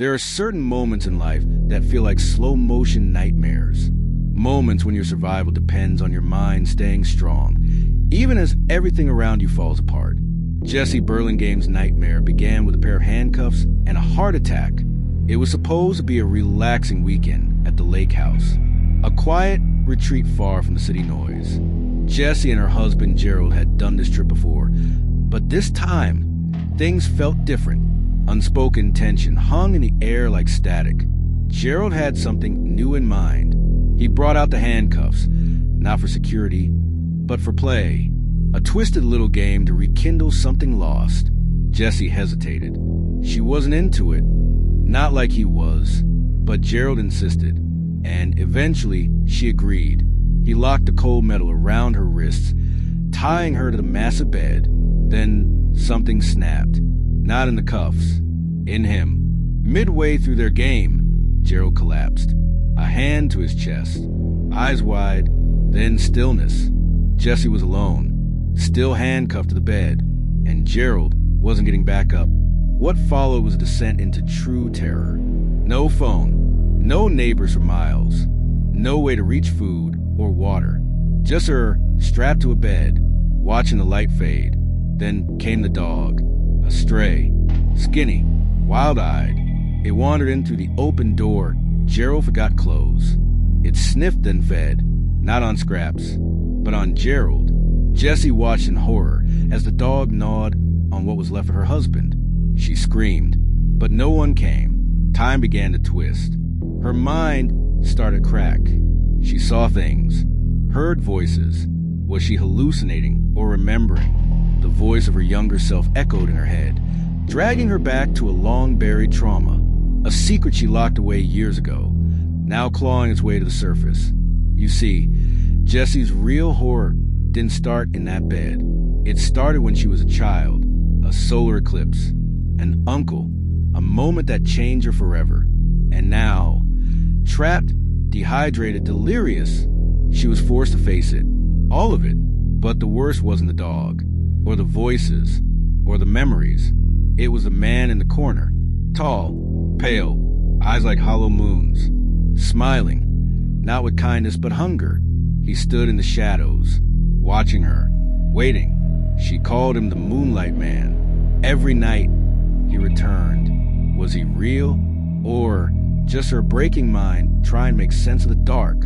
There are certain moments in life that feel like slow-motion nightmares. Moments when your survival depends on your mind staying strong, even as everything around you falls apart. Jesse Burlingame's nightmare began with a pair of handcuffs and a heart attack. It was supposed to be a relaxing weekend at the lake house, a quiet retreat far from the city noise. Jessie and her husband Gerald had done this trip before, but this time, things felt different. Unspoken tension hung in the air like static. Gerald had something new in mind. He brought out the handcuffs, not for security, but for play. A twisted little game to rekindle something lost. Jessie hesitated. She wasn't into it. Not like he was, but Gerald insisted, and eventually she agreed. He locked the cold metal around her wrists, tying her to the massive bed. Then something snapped. Not in the cuffs, in him. Midway through their game, Gerald collapsed, a hand to his chest, eyes wide, then stillness. Jessie was alone, still handcuffed to the bed, and Gerald wasn't getting back up. What followed was a descent into true terror. No phone, no neighbors for miles, no way to reach food or water. Just her strapped to a bed, watching the light fade. Then came the dog, a stray, skinny, wild-eyed. It wandered in through the open door. Gerald forgot clothes. It sniffed then fed, not on scraps, but on Gerald. Jessie watched in horror as the dog gnawed on what was left of her husband. She screamed, but no one came. Time began to twist. Her mind started to crack. She saw things, heard voices. Was she hallucinating or remembering? The voice of her younger self echoed in her head, dragging her back to a long-buried trauma, a secret she locked away years ago, now clawing its way to the surface. You see, Jessie's real horror didn't start in that bed. It started when she was a child, a solar eclipse, an uncle, a moment that changed her forever. And now, trapped, dehydrated, delirious, she was forced to face it, all of it. But the worst wasn't the dog, or the voices, or the memories. It was the man in the corner, tall, pale, eyes like hollow moons, smiling, not with kindness but hunger. He stood in the shadows, watching her, waiting. She called him the Moonlight Man. Every night, he returned. Was he real, or just her breaking mind trying to make sense of the dark?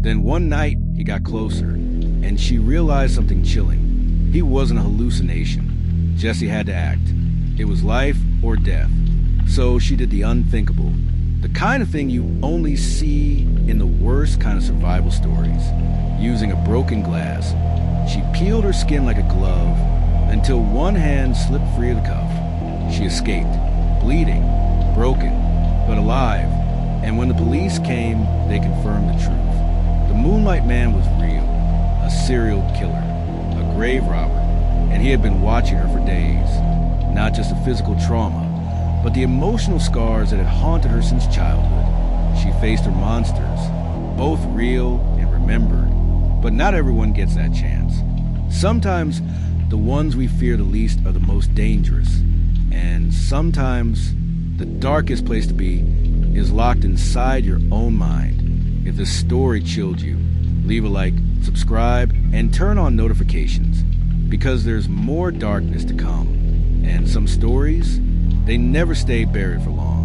Then one night, he got closer, and she realized something chilling. He wasn't a hallucination. Jessie had to act. It was life or death. So she did the unthinkable. The kind of thing you only see in the worst kind of survival stories. Using a broken glass, she peeled her skin like a glove until one hand slipped free of the cuff. She escaped, bleeding, broken, but alive. And when the police came, they confirmed the truth. The Moonlight Man was real, a serial killer, a grave robber, and he had been watching her for days. Not just the physical trauma, but the emotional scars that had haunted her since childhood. She faced her monsters, both real and remembered. But not everyone gets that chance. Sometimes the ones we fear the least are the most dangerous. And sometimes the darkest place to be is locked inside your own mind. If this story chilled you, leave a like, subscribe, and turn on notifications, because there's more darkness to come. And some stories, they never stay buried for long.